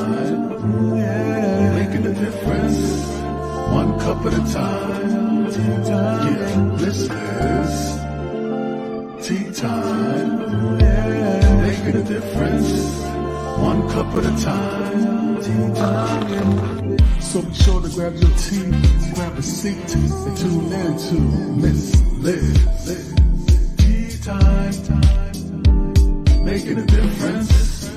time, yeah, making a difference, one cup at a time. Tea time, yeah, this is tea time, yeah, making a difference, one cup at a time. Tea time, yeah. So be sure to grab your tea, grab a seat, and tune in to Miss Liz. Tea time, making a difference,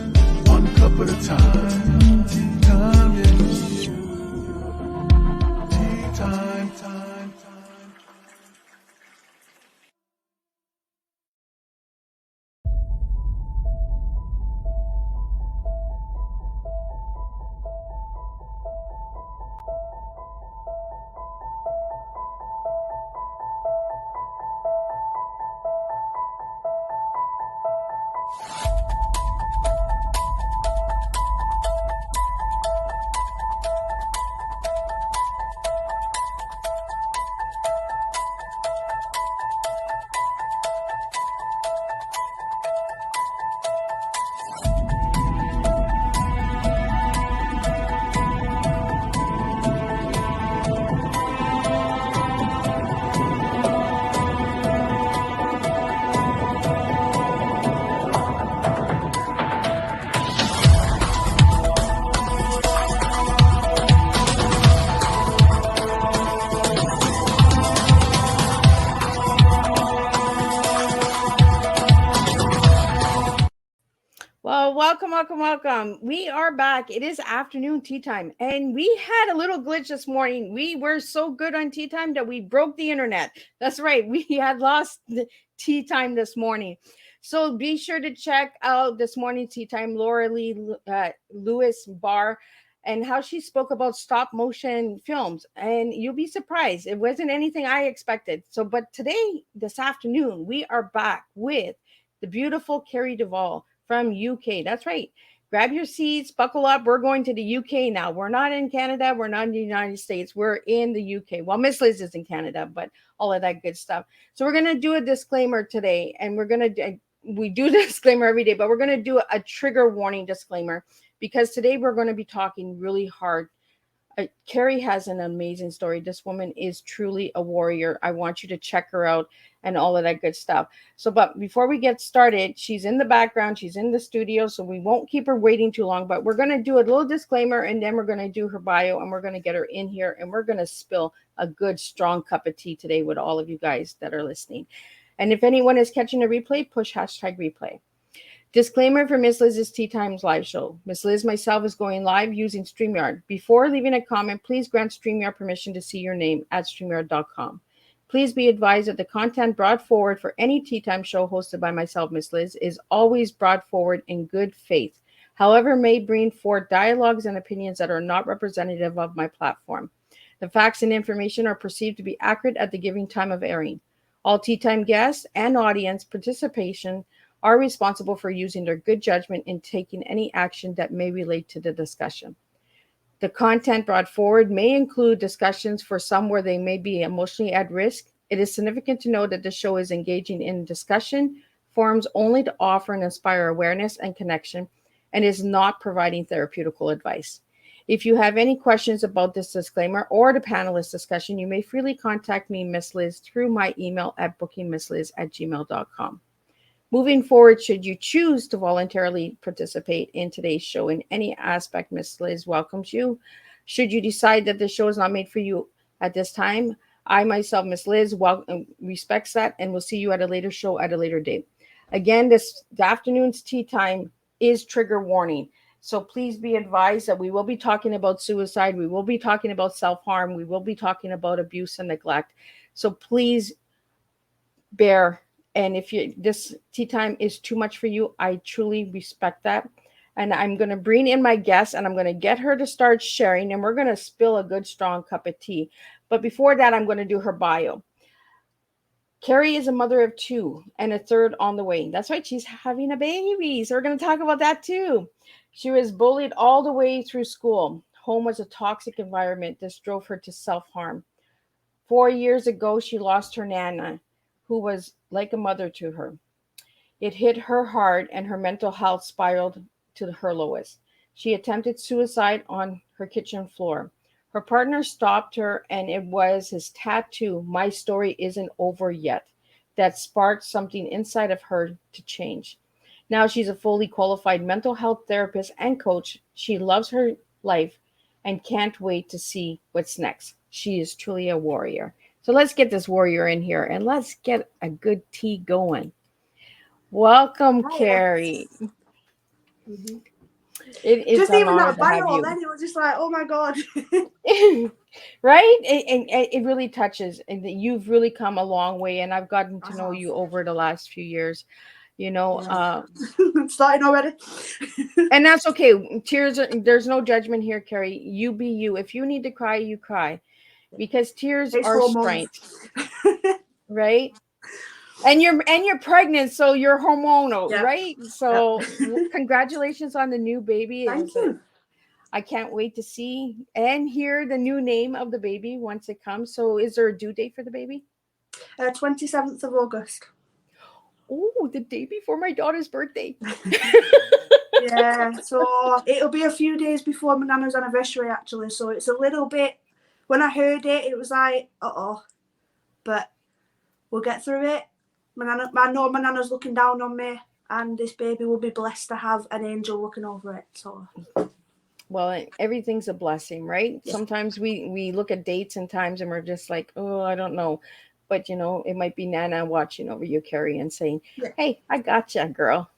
one cup at a time. Tea time, yeah. Tea time, time. Well, welcome. We are back. It is afternoon tea time, and we had a little glitch this morning. We were so good on tea time that we broke the internet. That's right. We had lost the tea time this morning. So be sure to check out this morning tea time, Laura Lee Lewis Barr, and how she spoke about stop motion films. And you'll be surprised. It wasn't anything I expected. So, but today, this afternoon, we are back with the beautiful Kerry Duval from UK. That's right. Grab your seats, buckle up. We're going to the UK now. We're not in Canada. We're not in the United States. We're in the UK. Well, Miss Liz is in Canada, but all of that good stuff. So we're going to do a disclaimer today, and we do disclaimer every day, but we're going to do a trigger warning disclaimer because today we're going to be talking really hard. Kerry has an amazing story. This woman is truly a warrior. I want you to check her out and all of that good stuff. So, but before we get started, she's in the background, she's in the studio, so we won't keep her waiting too long. But we're going to do a little disclaimer, and then we're going to do her bio, and we're going to get her in here, and we're going to spill a good, strong cup of tea today with all of you guys that are listening. And if anyone is catching a replay, push hashtag replay. Disclaimer for Miss Liz's Tea Times live show. Miss Liz myself is going live using StreamYard. Before leaving a comment, please grant StreamYard permission to see your name at StreamYard.com. Please be advised that the content brought forward for any Tea Time show hosted by myself, Miss Liz, is always brought forward in good faith. However, may bring forth dialogues and opinions that are not representative of my platform. The facts and information are perceived to be accurate at the given time of airing. All Tea Time guests and audience participation are responsible for using their good judgment in taking any action that may relate to the discussion. The content brought forward may include discussions for some where they may be emotionally at risk. It is significant to know that the show is engaging in discussion forums only to offer and inspire awareness and connection and is not providing therapeutical advice. If you have any questions about this disclaimer or the panelist discussion, you may freely contact me, Miss Liz, through my email at bookingmissliz@gmail.com. Moving forward, should you choose to voluntarily participate in today's show in any aspect, Miss Liz welcomes you. Should you decide that the show is not made for you at this time, I myself, Miss Liz, respects that and will see you at a later show at a later date. Again, the afternoon's tea time is trigger warning. So please be advised that we will be talking about suicide. We will be talking about self-harm. We will be talking about abuse and neglect. So please bear. And if this tea time is too much for you, I truly respect that. And I'm going to bring in my guest and I'm going to get her to start sharing and we're going to spill a good strong cup of tea. But before that, I'm going to do her bio. Kerry is a mother of two and a third on the way. That's right. She's having a baby. So we're going to talk about that too. She was bullied all the way through school. Home was a toxic environment. This drove her to self-harm. 4 years ago, she lost her nanna, who was like a mother to her. It hit her hard and her mental health spiraled to her lowest. She attempted suicide on her kitchen floor. Her partner stopped her, and it was his tattoo, "My story isn't over yet," that sparked something inside of her to change. Now she's a fully qualified mental health therapist and coach. She loves her life and can't wait to see what's next. She is truly a warrior. So let's get this warrior in here and let's get a good tea going. Welcome, Right. Kerry. Mm-hmm. It is Just an even honor that to have bio, you. then it was just like, oh my god. Right? And it really touches, and that you've really come a long way, and I've gotten I to know have. you over the last few years. You know, Yeah. I'm starting already. and that's okay. Tears are, there's no judgment here, Kerry. You be you. If you need to cry, you cry, because tears It's are hormones. strength, right? And you're pregnant, so you're hormonal, Yeah. right? Yeah. So congratulations on the new baby. It Thank is you. I can't wait to see and hear the new name of the baby once it comes. So is there a due date for the baby? 27th of August. Oh, the day before my daughter's birthday. Yeah, so it'll be a few days before my nana's anniversary actually, so it's a little bit, when I heard it, it was like, uh-oh, but we'll get through it. I know my nana's looking down on me, and this baby will be blessed to have an angel looking over it, so. Well, everything's a blessing, right? Yeah. Sometimes we look at dates and times and we're just like, oh, I don't know. But you know, it might be Nana watching over you, Carrie, and saying, Yeah. "Hey, I gotcha, girl."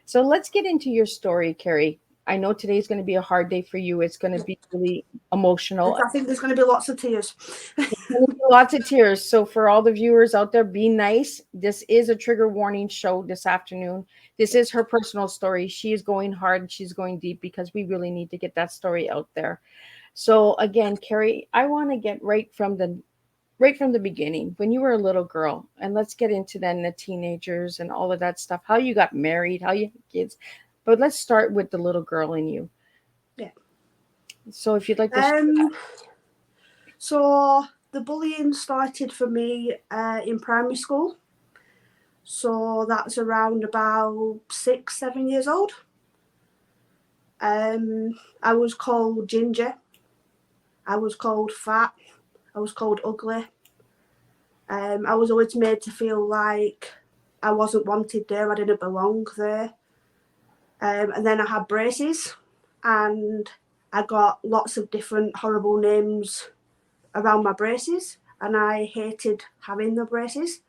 So let's get into your story, Carrie. I know today's going to be a hard day for you. It's going to be really emotional. I think there's going to be lots of tears. Lots of tears. So for all the viewers out there, be nice. This is a trigger warning show this afternoon. This is her personal story. She is going hard. She's going deep because we really need to get that story out there. So again, Carrie, I want to get right from the beginning, when you were a little girl, and let's get into then the teenagers and all of that stuff, how you got married, how you had kids. But let's start with the little girl in you. Yeah. So if you'd like to So the bullying started for me in primary school. So that's around about 6-7 years old. I was called ginger. I was called fat. I was called ugly. I was always made to feel like I wasn't wanted there. I didn't belong there. And then I had braces, and I got lots of different horrible names around my braces, and I hated having the braces.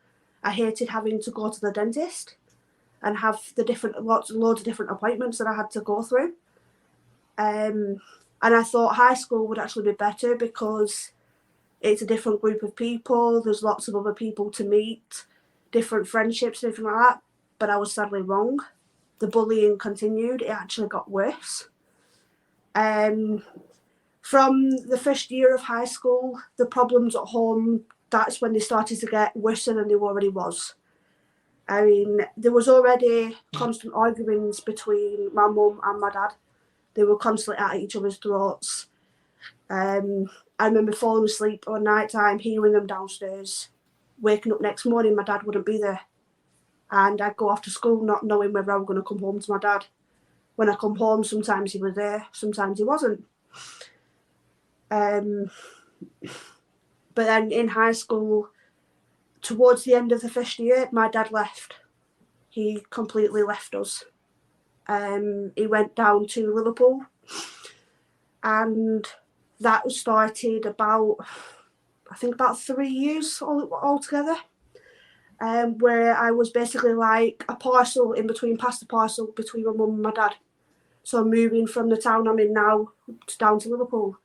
I hated having to go to the dentist and have loads of different appointments that I had to go through. And I thought high school would actually be better because it's a different group of people. There's lots of other people to meet, different friendships, everything like that. But I was sadly wrong. The bullying continued. It actually got worse. From the first year of high school, the problems at home, that's when they started to get worse than they already was. I mean, there was already constant arguments between my mum and my dad. They were constantly at each other's throats. I remember falling asleep at night time, hearing them downstairs. Waking up next morning, my dad wouldn't be there. And I'd go off to school not knowing whether I was going to come home to my dad. When I come home, sometimes he was there, sometimes he wasn't. But then in high school, towards the end of the first year, my dad left. He completely left us. He went down to Liverpool, and that started about 3 years altogether, where I was basically like a parcel in between, past the parcel between my mum and my dad. So moving from the town I'm in now down to Liverpool,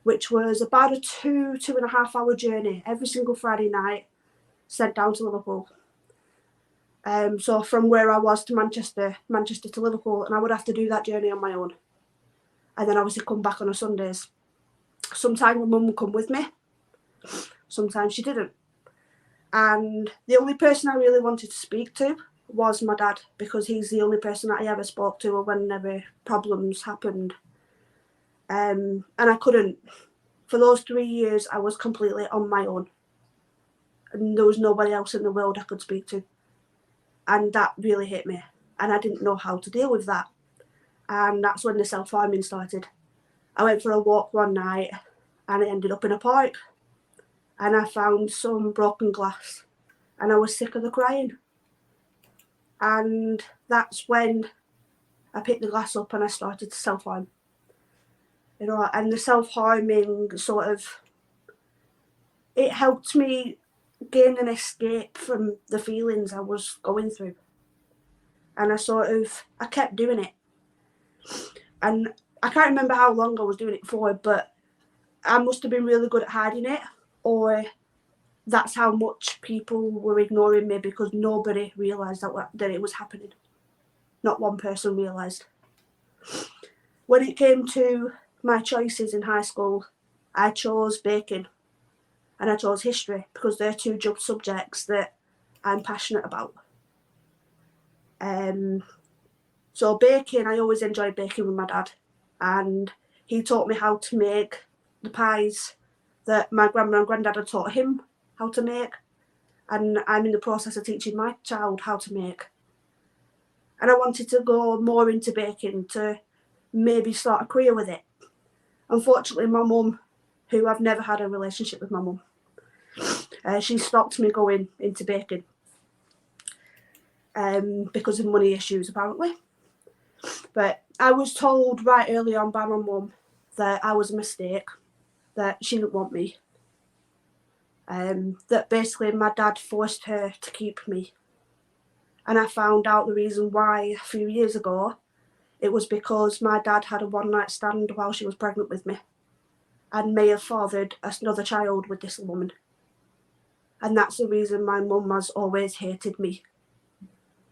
which was about a 2.5 hour journey every single Friday night, sent down to Liverpool. So from where I was to Manchester to Liverpool, and I would have to do that journey on my own. And then obviously come back on a Sundays. Sometimes my mum would come with me, sometimes she didn't. And the only person I really wanted to speak to was my dad, because he's the only person that I ever spoke to whenever problems happened. And I couldn't. For those 3 years, I was completely on my own. And there was nobody else in the world I could speak to. And that really hit me. And I didn't know how to deal with that. And that's when the self-harming started. I went for a walk one night and it ended up in a park. And I found some broken glass and I was sick of the crying. And that's when I picked the glass up and I started to self-harm. You know, and the self-harming sort of, it helped me gain an escape from the feelings I was going through. And I kept doing it. And I can't remember how long I was doing it for, but I must have been really good at hiding it, or that's how much people were ignoring me because nobody realised that it was happening. Not one person realised. When it came to my choices in high school, I chose baking and I chose history because they're two subjects that I'm passionate about. So baking, I always enjoyed baking with my dad, and he taught me how to make the pies that my grandma and granddad had taught him how to make, and I'm in the process of teaching my child how to make. And I wanted to go more into baking to maybe start a career with it. Unfortunately, my mum, who I've never had a relationship with my mum, she stopped me going into baking because of money issues, apparently. But I was told right early on by my mum that I was a mistake, that she didn't want me, that basically my dad forced her to keep me. And I found out the reason why a few years ago. It was because my dad had a one-night stand while she was pregnant with me and may have fathered another child with this woman. And that's the reason my mum has always hated me.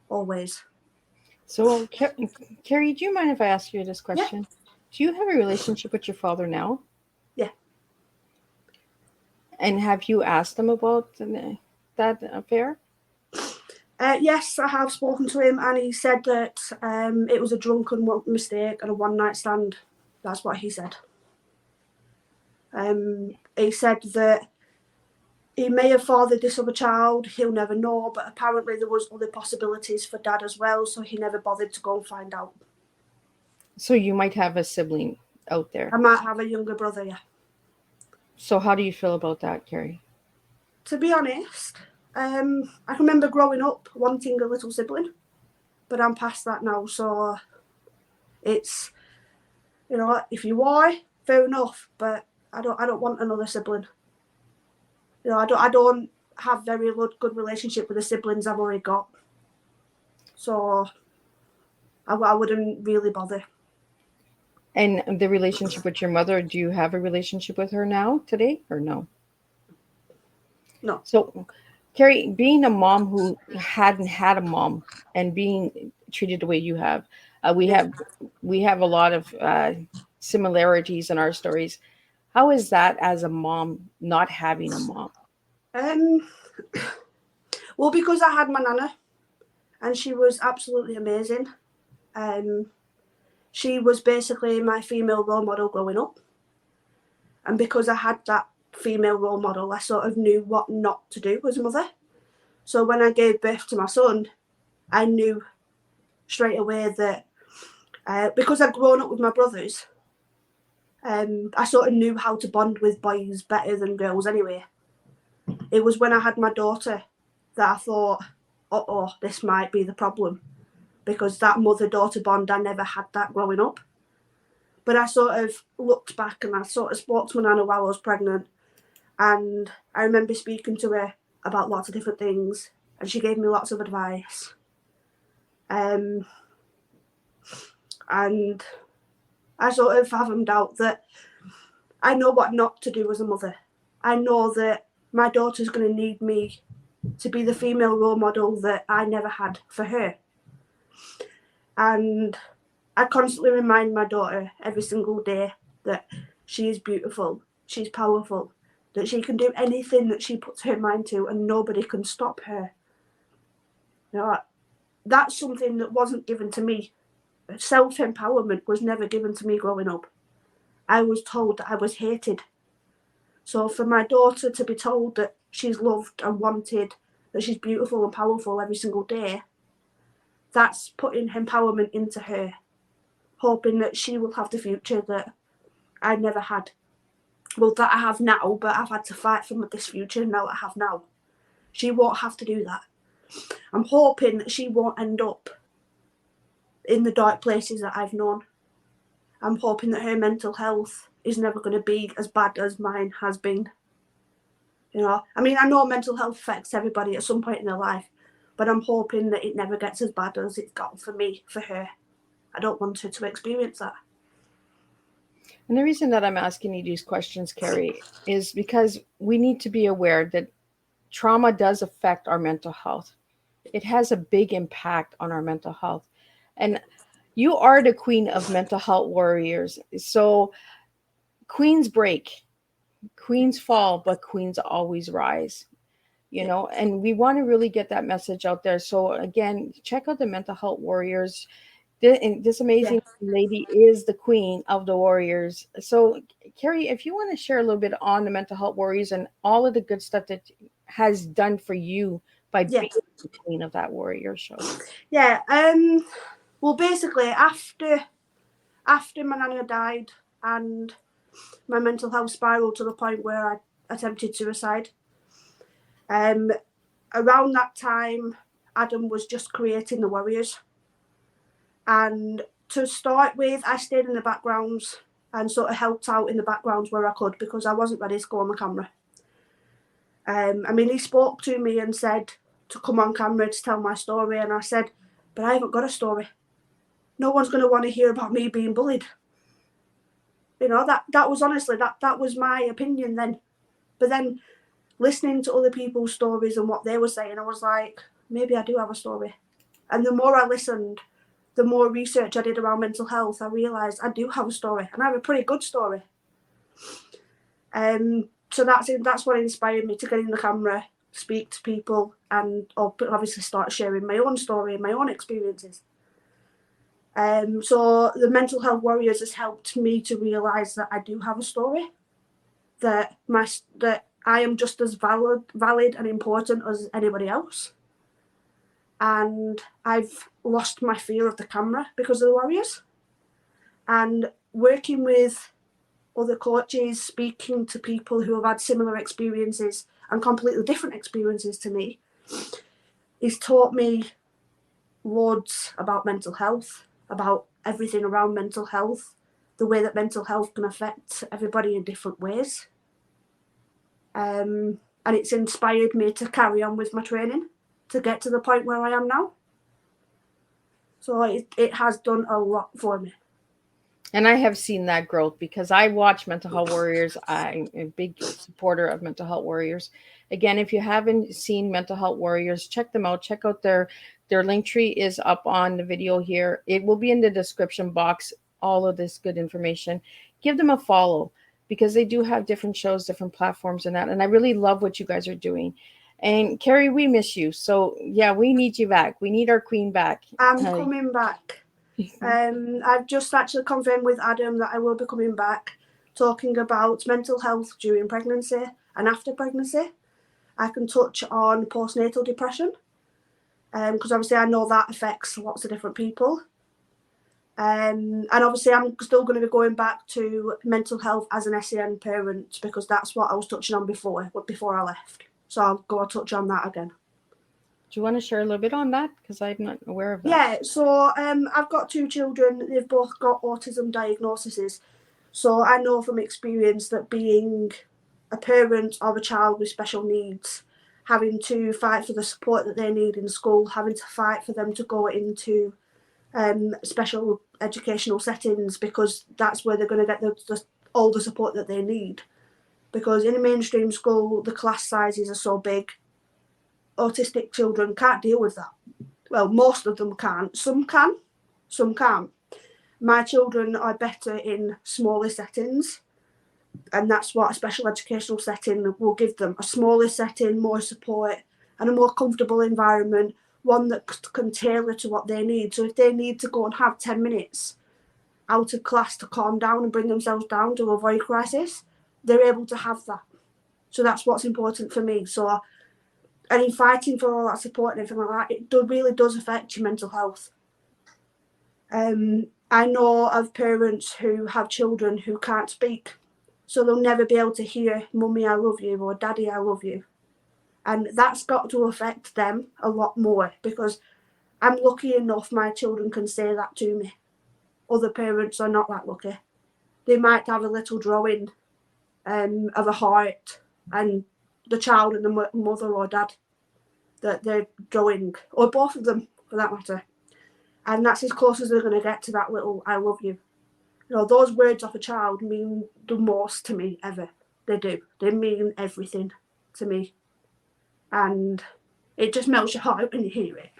Always. So, Kerry, do you mind if I ask you this question? Yeah. Do you have a relationship with your father now? Yeah. And have you asked him about that affair? Yes, I have spoken to him, and he said that it was a drunken mistake and a one-night stand. That's what he said. He said that he may have fathered this other child, he'll never know, but apparently there was other possibilities for Dad as well, so he never bothered to go and find out. So you might have a sibling out there. I might have a younger brother, yeah. So how do you feel about that, Kerry? To be honest, I can remember growing up wanting a little sibling, but I'm past that now, so it's, you know, if you are, fair enough, but I don't want another sibling. You know, I don't have very good relationship with the siblings I've already got, so I wouldn't really bother. And the relationship with your mother, do you have a relationship with her now, today, or no? No. So, Kerry, being a mom who hadn't had a mom and being treated the way you have, we have a lot of similarities in our stories. How is that as a mom not having a mom? Well, because I had my nana, and she was absolutely amazing. She was basically my female role model growing up, and because I had that female role model, I sort of knew what not to do as a mother. So when I gave birth to my son, I knew straight away that because I'd grown up with my brothers, I sort of knew how to bond with boys better than girls anyway. It was when I had my daughter that I thought, this might be the problem, because that mother-daughter bond, I never had that growing up. But I sort of looked back and I sort of spoke to my nana while I was pregnant, and I remember speaking to her about lots of different things, and she gave me lots of advice. And I sort of fathomed out that I know what not to do as a mother. I know that my daughter's going to need me to be the female role model that I never had for her. And I constantly remind my daughter every single day that she is beautiful, she's powerful, that she can do anything that she puts her mind to and nobody can stop her. You know, that's something that wasn't given to me. Self-empowerment was never given to me growing up. I was told that I was hated. So for my daughter to be told that she's loved and wanted, that she's beautiful and powerful every single day, that's putting empowerment into her. hoping that she will have the future that I never had. Well, that I have now, but I've had to fight for this future now that I have now. She won't have to do that. I'm hoping that she won't end up in the dark places that I've known. I'm hoping that her mental health is never going to be as bad as mine has been. You know, I mean, I know mental health affects everybody at some point in their life, but I'm hoping that it never gets as bad as it's got for me, for her. I don't want her to experience that. And the reason that I'm asking you these questions, Kerry, is because we need to be aware that trauma does affect our mental health. It has a big impact on our mental health. And you are the queen of mental health warriors. So queens break, queens fall, but queens always rise. You know, and we want to really get that message out there. So again, check out the mental health warriors. This amazing lady is the queen of the warriors. So Kerry, if you want to share a little bit on the mental health warriors and all of the good stuff that has done for you by being the queen of that warrior show. Yeah. Well, basically, after my nana died and my mental health spiraled to the point where I attempted suicide, around that time, Adam was just creating the warriors. And to start with, I stayed in the backgrounds and sort of helped out in the backgrounds where I could, because I wasn't ready to go on the camera. I mean, he spoke to me and said to come on camera to tell my story, and I said, but I haven't got a story. No one's going to want to hear about me being bullied. You know, that was honestly, that was my opinion then. But then listening to other people's stories and what they were saying, I was like, maybe I do have a story. And the more I listened, the more research I did around mental health, I realised I do have a story, and I have a pretty good story. So that's what inspired me to get in the camera, speak to people, and obviously start sharing my own story and my own experiences. So the Mental Health Warriors has helped me to realise that I do have a story, that I am just as valid and important as anybody else. And I've lost my fear of the camera because of the warriors. And working with other coaches, speaking to people who have had similar experiences and completely different experiences to me, has taught me loads about mental health, about everything around mental health, the way that mental health can affect everybody in different ways. And it's inspired me to carry on with my training to get to the point where I am now. So it has done a lot for me. And I have seen that growth because I watch Mental Health Warriors. I'm a big supporter of Mental Health Warriors. Again, if you haven't seen Mental Health Warriors, check them out. Check out their link tree is up on the video here. It will be in the description box, all of this good information. Give them a follow because they do have different shows, different platforms and that. And I really love what you guys are doing. And Kerry, we miss you. So yeah, we need you back. We need our queen back. I'm coming back. I've just actually confirmed with Adam that I will be coming back, talking about mental health during pregnancy and after pregnancy. I can touch on postnatal depression, because obviously I know that affects lots of different people. And obviously I'm still going to be going back to mental health as an SEN parent, because that's what I was touching on before I left. So I'll go touch on that again. Do you want to share a little bit on that? Because I'm not aware of that. Yeah, so I've got 2 children. They've both got autism diagnoses. So I know from experience that being a parent of a child with special needs, having to fight for the support that they need in school, having to fight for them to go into special educational settings, because that's where they're going to get all the support that they need. Because in a mainstream school, the class sizes are so big. Autistic children can't deal with that. Well, most of them can't. Some can, some can't. My children are better in smaller settings, and that's what a special educational setting will give them. A smaller setting, more support, and a more comfortable environment, one that can tailor to what they need. So if they need to go and have 10 minutes out of class to calm down and bring themselves down to avoid crisis, they're able to have that. So that's what's important for me. So, and in fighting for all that support and everything like that, it really does affect your mental health. I know of parents who have children who can't speak, so they'll never be able to hear "Mummy, I love you" or "Daddy, I love you." And that's got to affect them a lot more, because I'm lucky enough my children can say that to me. Other parents are not that lucky. They might have a little drawing of a heart and the child and the mother or dad that they're drawing, or both of them for that matter. And that's as close as they're going to get to that little "I love you." You know, those words of a child mean the most to me ever. They do. They mean everything to me. And it just melts your heart when you hear it.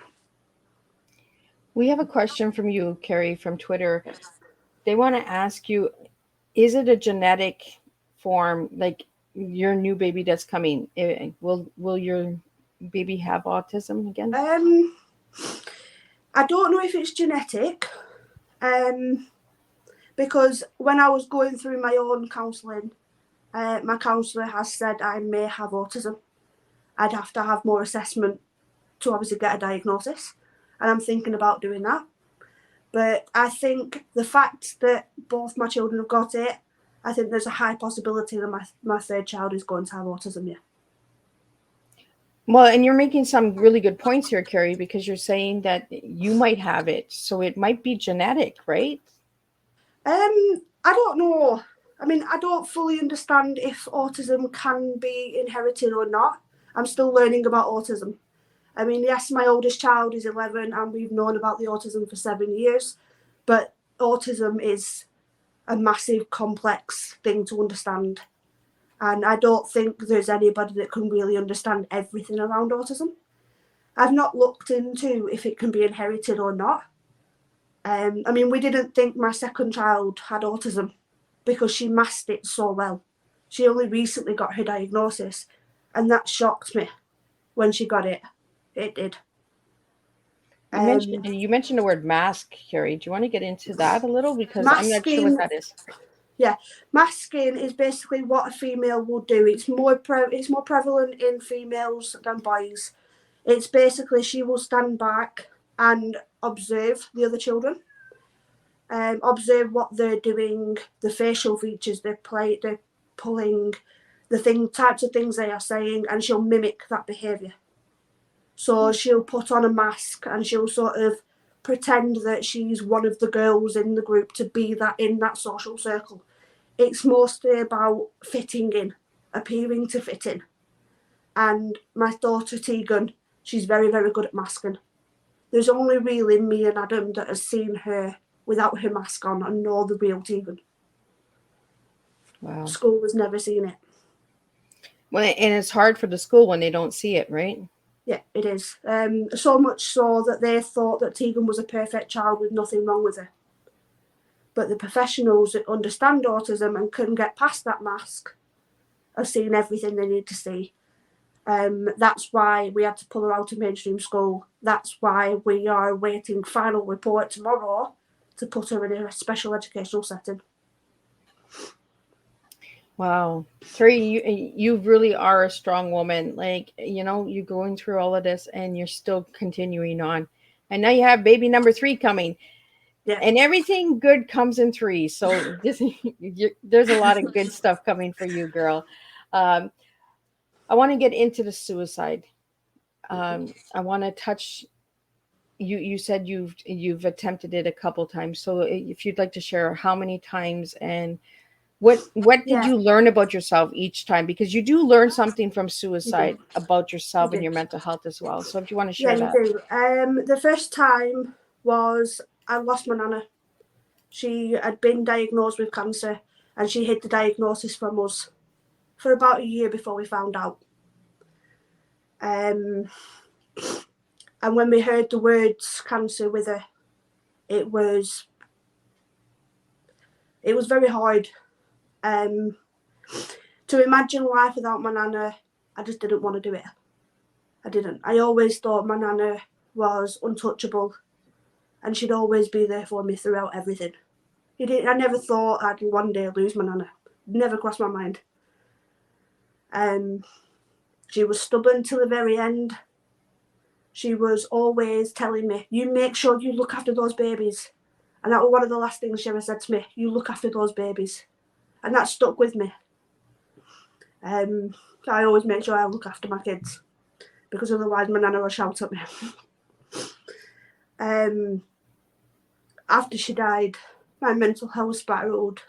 We have a question from you, Kerry, from Twitter. They want to ask you, is it a genetic form, like your new baby that's coming? Will your baby have autism again? I don't know if it's genetic, because when I was going through my own counselling, my counsellor has said I may have autism. I'd have to have more assessment to obviously get a diagnosis, and I'm thinking about doing that. But I think the fact that both my children have got it, I think there's a high possibility that my third child is going to have autism, yeah. Well, and you're making some really good points here, Kerry, because you're saying that you might have it, so it might be genetic, right? I don't know. I mean, I don't fully understand if autism can be inherited or not. I'm still learning about autism. I mean, yes, my oldest child is 11 and we've known about the autism for 7 years, but autism is a massive, complex thing to understand. And I don't think there's anybody that can really understand everything around autism. I've not looked into if it can be inherited or not. I mean, we didn't think my second child had autism because she masked it so well. She only recently got her diagnosis, and that shocked me when she got it. It did. You mentioned the word mask, Kerry. Do you want to get into that a little? Because I'm not sure Masking, what that is. yeah, masking is basically what a female will do. It's more prevalent in females than boys. It's basically she will stand back and observe the other children, observe what they're doing, the facial features they're pulling, the types of things they are saying, and she'll mimic that behaviour. So she'll put on a mask and she'll sort of pretend that she's one of the girls in the group to be that in that social circle. It's mostly about fitting in, appearing to fit in. And my daughter Tegan, she's very, very good at masking. There's only really me and Adam that has seen her without her mask on and know the real Tegan. Wow. School has never seen it. Well, and it's hard for the school when they don't see it, right? Yeah, it is. So much so that they thought that Tegan was a perfect child with nothing wrong with her. But the professionals that understand autism and can get past that mask have seen everything they need to see. That's why we had to pull her out of mainstream school. That's why we are waiting final report tomorrow to put her in a special educational setting. Wow. Kerry, you really are a strong woman. Like, you know, you're going through all of this and you're still continuing on. And now you have baby number 3 coming. Yeah. And everything good comes in 3. So there's a lot of good stuff coming for you, girl. I want to get into the suicide. I want to touch. You said you've attempted it a couple times. So if you'd like to share how many times and what did you learn about yourself each time? Because you do learn something from suicide about yourself and your mental health as well. So if you want to share that. Yeah, you do. The first time was I lost my nana. She had been diagnosed with cancer and she hid the diagnosis from us for about a year before we found out. And when we heard the words cancer with her, it was very hard. To imagine life without my nana, I just didn't want to do it. I didn't. I always thought my nana was untouchable and she'd always be there for me throughout everything. I never thought I'd one day lose my nana. Never crossed my mind. She was stubborn till the very end. She was always telling me, you make sure you look after those babies. And that was one of the last things she ever said to me, you look after those babies. And that stuck with me. I always make sure I look after my kids, because otherwise my nana will shout at me. After she died, my mental health spiraled,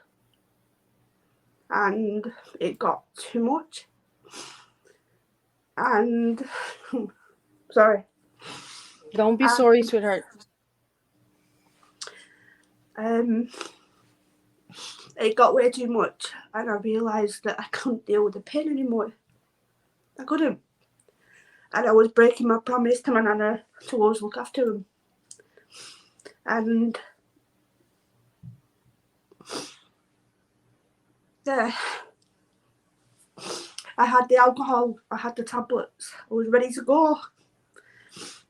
and it got too much. And sorry. Don't be sorry, sweetheart. It got way too much, and I realised that I couldn't deal with the pain anymore. I couldn't. And I was breaking my promise to my nana to always look after him. And I had the alcohol, I had the tablets, I was ready to go.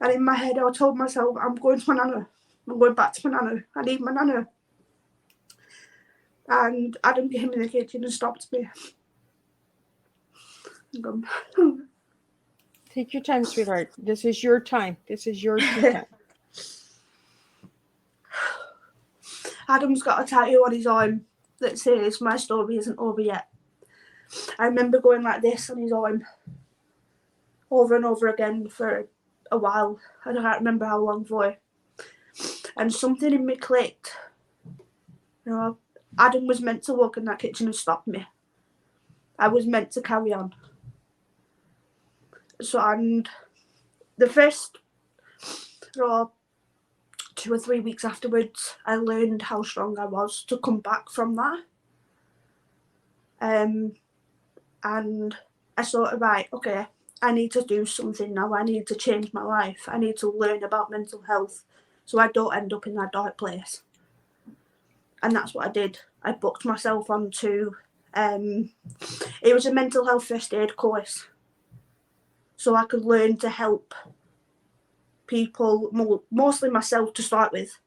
And in my head I told myself, I'm going to my nana. I'm going back to my nana. I need my nana. And Adam came in the kitchen and stopped me. Take your time, sweetheart. This is your time. This is your tea time. Adam's got a tattoo on his arm that says, my story isn't over yet. I remember going like this on his arm over and over again for a while. I can't remember how long for. And something in me clicked. You know, Adam was meant to walk in that kitchen and stop me. I was meant to carry on. So, and the first 2 or 3 weeks afterwards, I learned how strong I was to come back from that. And I sort of, right, okay, I need to do something now. I need to change my life. I need to learn about mental health so I don't end up in that dark place. And that's what I did. I booked myself onto, it was a mental health first aid course. So I could learn to help people, mostly myself to start with,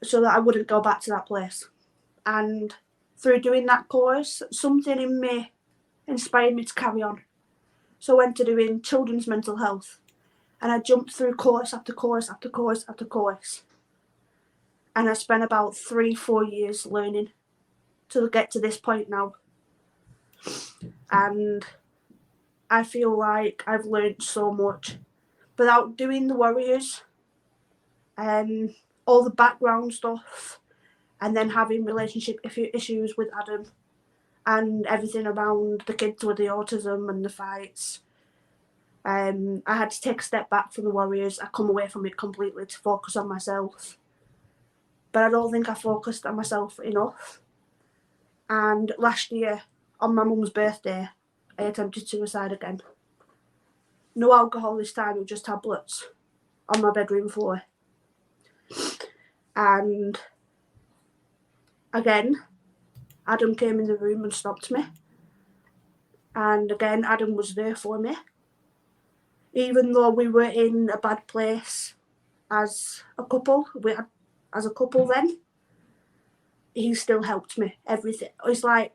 so that I wouldn't go back to that place. And through doing that course, something in me inspired me to carry on. So I went to doing children's mental health, and I jumped through course after course after course after course. And I spent about 3-4 years learning to get to this point now. And I feel like I've learned so much. Without doing the warriors, all the background stuff, and then having relationship issues with Adam, and everything around the kids with the autism and the fights, I had to take a step back from the warriors. I come away from it completely to focus on myself. But I don't think I focused on myself enough. And last year, on my mum's birthday, I attempted suicide again. No alcohol this time, it was just tablets on my bedroom floor. And again, Adam came in the room and stopped me. And again, Adam was there for me. Even though we were in a bad place as a couple, then, he still helped me. Everything. It's like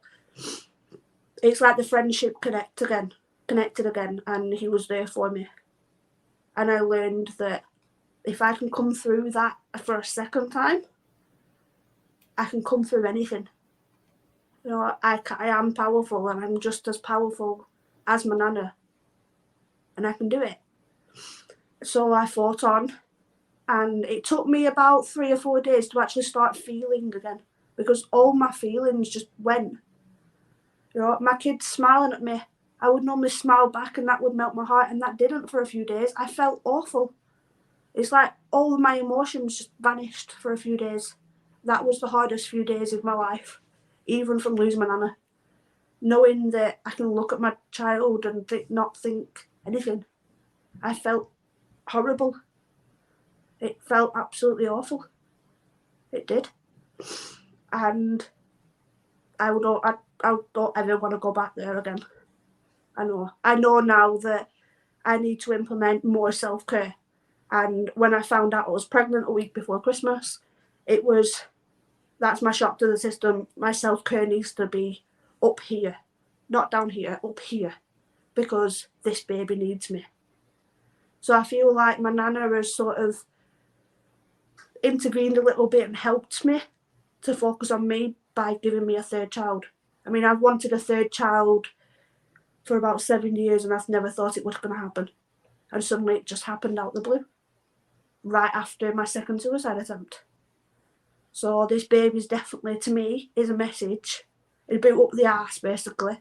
the friendship connected again, and he was there for me. And I learned that if I can come through that for a second time, I can come through anything. You know, I am powerful, and I'm just as powerful as my nana, and I can do it. So I fought on, and it took me about 3 or 4 days to actually start feeling again, because all my feelings just went. You know, my kids smiling at me, I would normally smile back and that would melt my heart, and that didn't for a few days. I felt awful. It's like all of my emotions just vanished for a few days. That was the hardest few days of my life, even from losing my nana. Knowing that I can look at my child and not think anything. I felt horrible. It felt absolutely awful. It did. And I don't ever want to go back there again. I know now that I need to implement more self-care. And when I found out I was pregnant a week before Christmas, that's my shock to the system. My self-care needs to be up here, not down here, up here, because this baby needs me. So I feel like my nana has sort of intervened a little bit and helped me to focus on me by giving me a third child. I mean, I've wanted a third child for about 7 years and I've never thought it was going to happen. And suddenly it just happened out the blue, right after my second suicide attempt. So this baby's definitely, to me, is a message. It built up the arse, basically,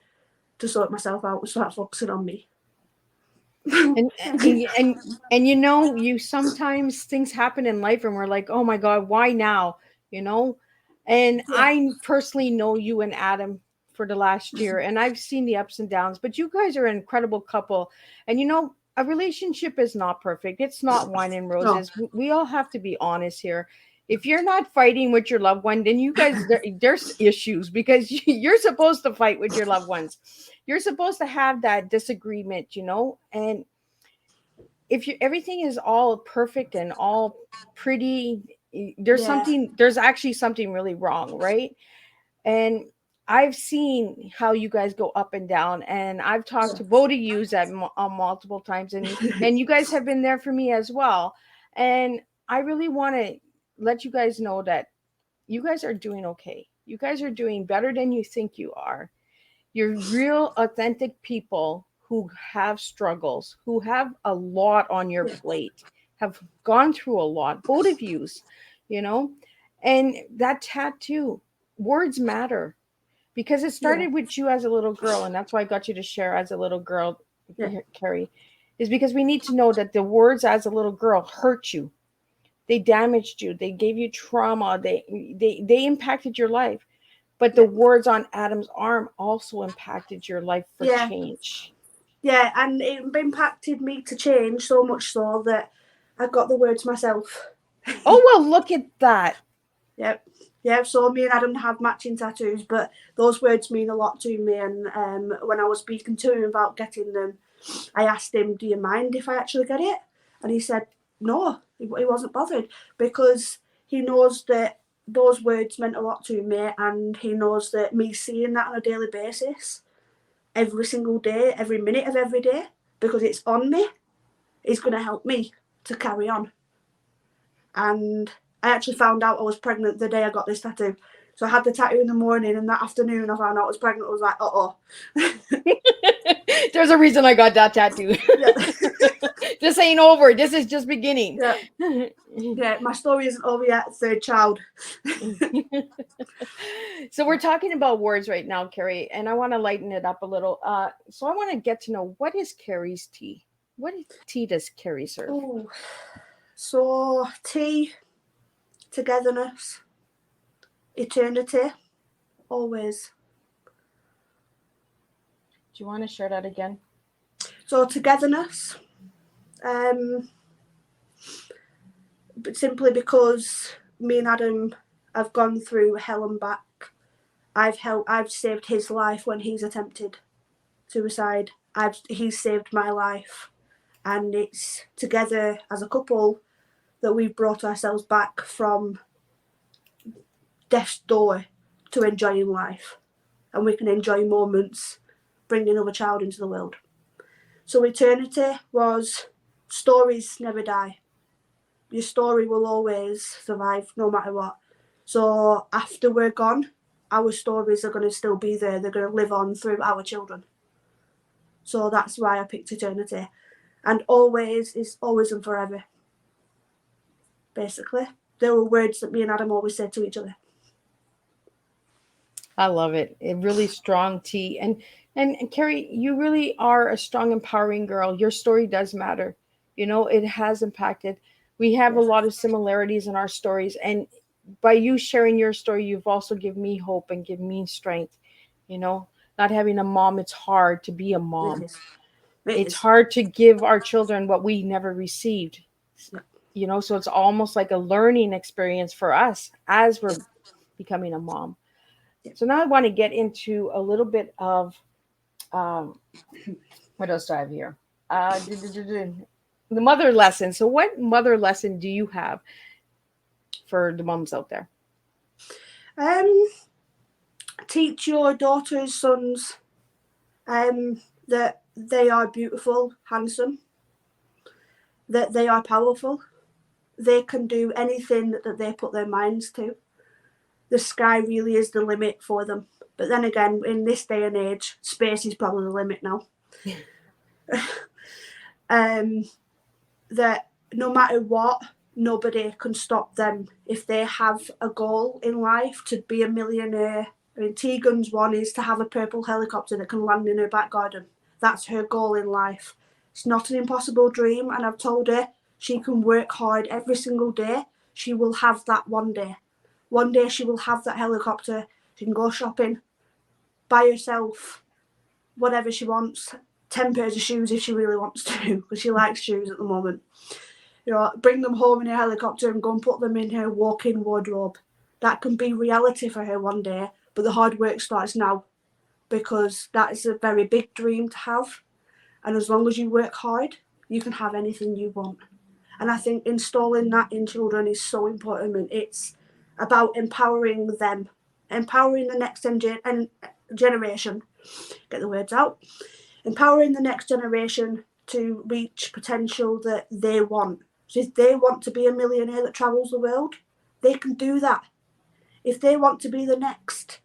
to sort myself out and start focusing on me. And you know, you sometimes things happen in life and we're like, oh my God, why now? You know? And Yeah. I personally know you and Adam for the last year, and I've seen the ups and downs, but you guys are an incredible couple. And you know, a relationship is not perfect. It's not wine and roses. We all have to be honest here. If you're not fighting with your loved one, then you guys, there's issues, because you're supposed to fight with your loved ones. You're supposed to have that disagreement, you know? And if you everything is all perfect and all pretty, there's actually something really wrong, right? And I've seen how you guys go up and down, and I've talked to both of you at multiple times, and you guys have been there for me as well. And I really want to let you guys know that you guys are doing okay. You guys are doing better than you think you are. You're real, authentic people who have struggles, who have a lot on your plate, have gone through a lot, both of yous, you know. And that tattoo, words matter, because it started with you as a little girl, and that's why I got you to share as a little girl, Kerry, is because we need to know that the words as a little girl hurt you. They damaged you. They gave you trauma. They impacted your life. But the words on Adam's arm also impacted your life for change. Yeah, and it impacted me to change so much so that I got the words myself. Oh, well, look at that. Yep. Yeah, so me and Adam have matching tattoos, but those words mean a lot to me. And when I was speaking to him about getting them, I asked him, do you mind if I actually get it? And he said, no, he wasn't bothered, because he knows that those words meant a lot to me, and he knows that me seeing that on a daily basis, every single day, every minute of every day, because it's on me, is going to help me to carry on. And I actually found out I was pregnant the day I got this tattoo. So I had the tattoo in the morning, and that afternoon I found out I was pregnant. I was like, uh-oh. There's a reason I got that tattoo. This ain't over. This is just beginning. Yeah, my story isn't over yet. Third child. So we're talking about words right now, Kerry, and I want to lighten it up a little. So I want to get to know, what is Kerry's tea? What tea does Kerry serve? Ooh. So tea, togetherness, eternity, always. Do you want to share that again? So togetherness, but simply because me and Adam have gone through hell and back. I've saved his life when he's attempted suicide. He's saved my life, and it's together as a couple that we've brought ourselves back from death's door to enjoying life, and we can enjoy moments bringing another child into the world. So eternity was, stories never die. Your story will always survive no matter what. So after we're gone, our stories are going to still be there. They're going to live on through our children. So that's why I picked eternity. And always is always and forever. Basically, there were words that me and Adam always said to each other. I love it. A really strong tea. And Kerry, you really are a strong, empowering girl. Your story does matter. You know, it has impacted. We have a lot of similarities in our stories. And by you sharing your story, you've also given me hope and given me strength. You know, not having a mom, it's hard to be a mom. It's hard to give our children what we never received. You know, so it's almost like a learning experience for us as we're becoming a mom. So now I want to get into a little bit of what else do I have here? The mother lesson. So what mother lesson do you have for the moms out there? Teach your daughters, sons, that they are beautiful, handsome, that they are powerful, they can do anything that they put their minds to. The sky really is the limit for them. But then again, in this day and age, space is probably the limit now. That no matter what, nobody can stop them if they have a goal in life to be a millionaire. I mean, Tegan's one is to have a purple helicopter that can land in her back garden. That's her goal in life. It's not an impossible dream, and I've told her she can work hard every single day. She will have that one day. One day she will have that helicopter. She can go shopping, buy herself whatever she wants, 10 pairs of shoes if she really wants to, because she likes shoes at the moment. You know, bring them home in a helicopter and go and put them in her walk-in wardrobe. That can be reality for her one day, but the hard work starts now, because that is a very big dream to have. And as long as you work hard, you can have anything you want. And I think installing that in children is so important. And it's about empowering them, empowering the next generation, get the words out, empowering the next generation to reach potential that they want. So if they want to be a millionaire that travels the world, they can do that. If they want to be the next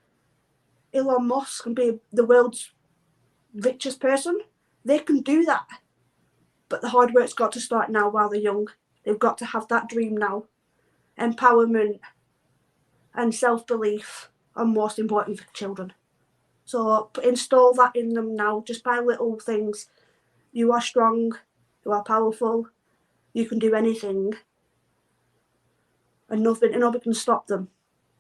Elon Musk and be the world's richest person, they can do that. But the hard work's got to start now while they're young. They've got to have that dream now. Empowerment and self-belief are most important for children. So install that in them now, just by little things. You are strong, you are powerful, you can do anything, and nobody can stop them.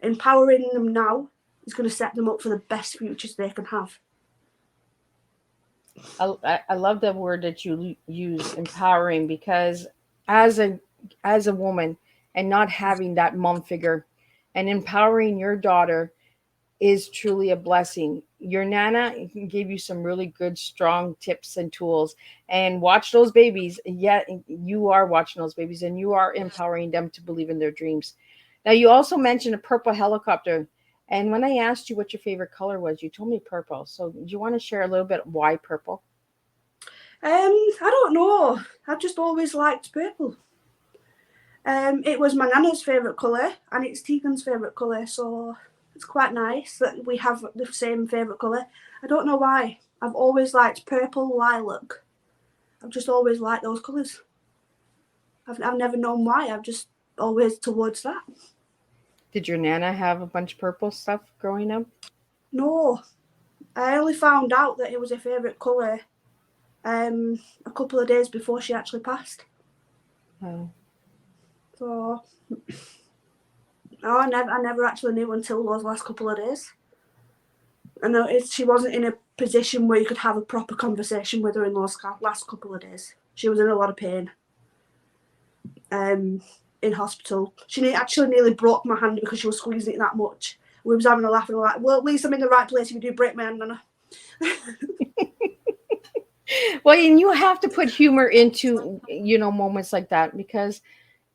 Empowering them now is going to set them up for the best futures they can have. I love that word that you use, empowering, because as a woman and not having that mom figure and empowering your daughter is truly a blessing. Your nana gave you some really good, strong tips and tools. And watch those babies. Yeah, you are watching those babies and you are empowering them to believe in their dreams. Now, you also mentioned a purple helicopter. And when I asked you what your favorite color was, you told me purple. So do you want to share a little bit why purple? I don't know. I've just always liked purple. It was my nana's favourite colour and it's Tegan's favourite colour, so it's quite nice that we have the same favourite colour. I don't know why. I've always liked purple, lilac. I've just always liked those colours. I've never known why. I've just always towards that. Did your nana have a bunch of purple stuff growing up? No. I only found out that it was her favourite colour a couple of days before she actually passed. Oh. So no, I never actually knew until those last couple of days. I noticed she wasn't in a position where you could have a proper conversation with her in those last couple of days. She was in a lot of pain. In hospital. She actually nearly broke my hand because she was squeezing it that much. We was having a laugh and we're like, well, at least I'm in the right place if you do break my hand, Nana. Well, and you have to put humor into, moments like that, because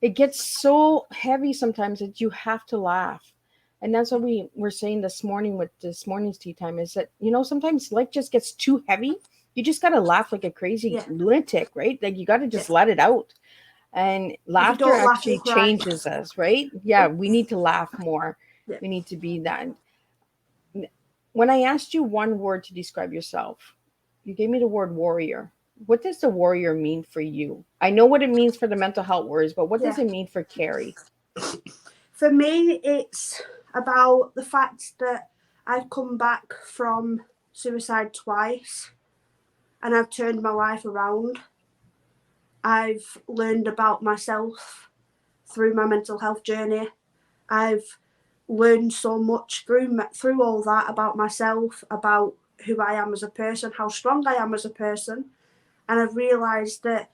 it gets so heavy sometimes that you have to laugh. And that's what we were saying this morning with this morning's tea time, is that, sometimes life just gets too heavy. You just got to laugh like a crazy lunatic, right? Like you got to just let it out. And laughter actually changes us, right? Yeah, we need to laugh more. Yeah. We need to be that. When I asked you one word to describe yourself, you gave me the word warrior. What does the warrior mean for you? I know what it means for the mental health warriors, but what does it mean for Kerry? For me, it's about the fact that I've come back from suicide twice and I've turned my life around. I've learned about myself through my mental health journey. I've learned so much through all that about myself, about who I am as a person, how strong I am as a person. And I've realised that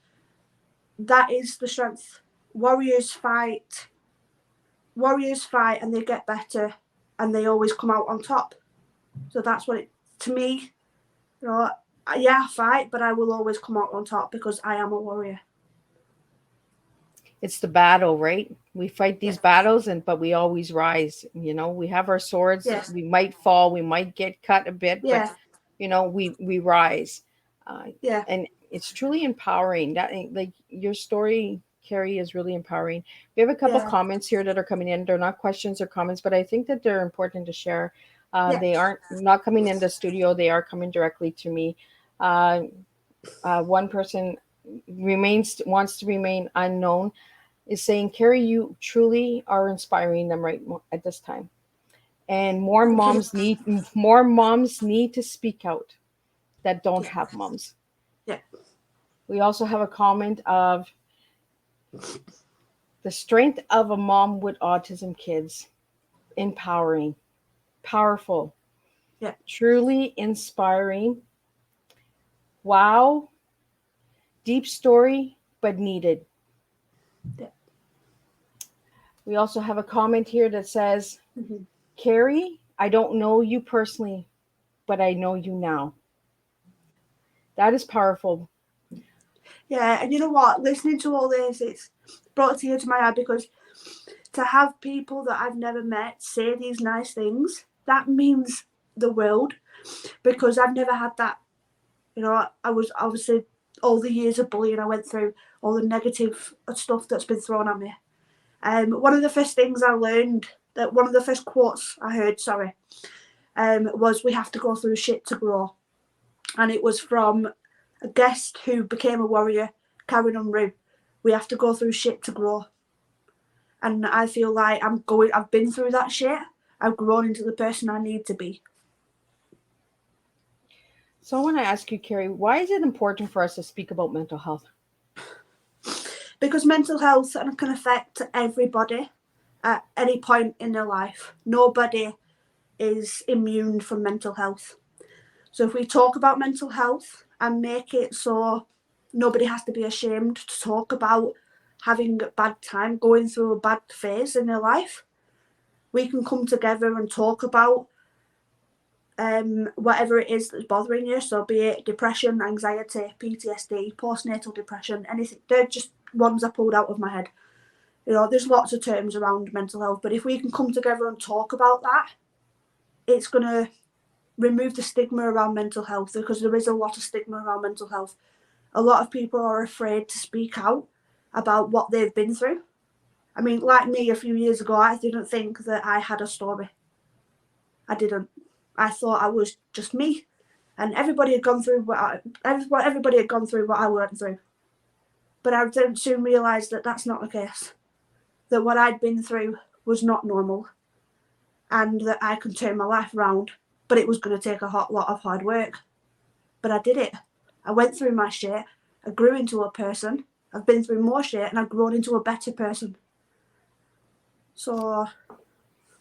is the strength. Warriors fight and they get better and they always come out on top. So that's what to me, I fight, but I will always come out on top because I am a warrior. It's the battle, right? We fight these battles, but we always rise. We have our swords. Yes. We might fall, we might get cut a bit, but we rise. And it's truly empowering. That, like your story, Kerry, is really empowering. We have a couple Yeah. comments here that are coming in. They're not questions or comments, but I think that they're important to share. Yeah. They aren't not coming in the studio. They are coming directly to me. Uh, one person wants to remain unknown, is saying, Kerry, you truly are inspiring them at this time. And more moms need to speak out that don't Yeah. have moms. Yeah. We also have a comment of the strength of a mom with autism kids. Empowering, powerful, Yeah. truly inspiring. Wow. Deep story, but needed. Yeah. We also have a comment here that says, Mm-hmm. Kerry, I don't know you personally, but I know you now. That is powerful. Yeah, and you know what? Listening to all this, it's brought a tear to my eye, because to have people that I've never met say these nice things, that means the world, because I've never had that. You know, I was obviously all the years of bullying I went through, all the negative stuff that's been thrown at me. One of the first things I learned, that one of the first quotes I heard, was, "We have to go through shit to grow," and it was from a guest who became a warrior, Karen Unruh. We have to go through shit to grow. And I feel like I've been through that shit. I've grown into the person I need to be. So I want to ask you, Kerry, why is it important for us to speak about mental health? Because mental health can affect everybody at any point in their life. Nobody is immune from mental health. So if we talk about mental health and make it so nobody has to be ashamed to talk about having a bad time, going through a bad phase in their life, we can come together and talk about whatever it is that's bothering you. So be it depression, anxiety, PTSD, postnatal depression, anything. They're just ones I pulled out of my head. You know, there's lots of terms around mental health, but if we can come together and talk about that, it's going to remove the stigma around mental health, because there is a lot of stigma around mental health. A lot of people are afraid to speak out about what they've been through. I mean, like me a few years ago, I didn't think that I had a story. I didn't. I thought I was just me, and everybody had gone through everybody had gone through what I went through. But I soon realised that that's not the case. That what I'd been through was not normal, and that I could turn my life around. But it was going to take a lot of hard work. But I did it. I went through my shit. I grew into a person. I've been through more shit, and I've grown into a better person. So,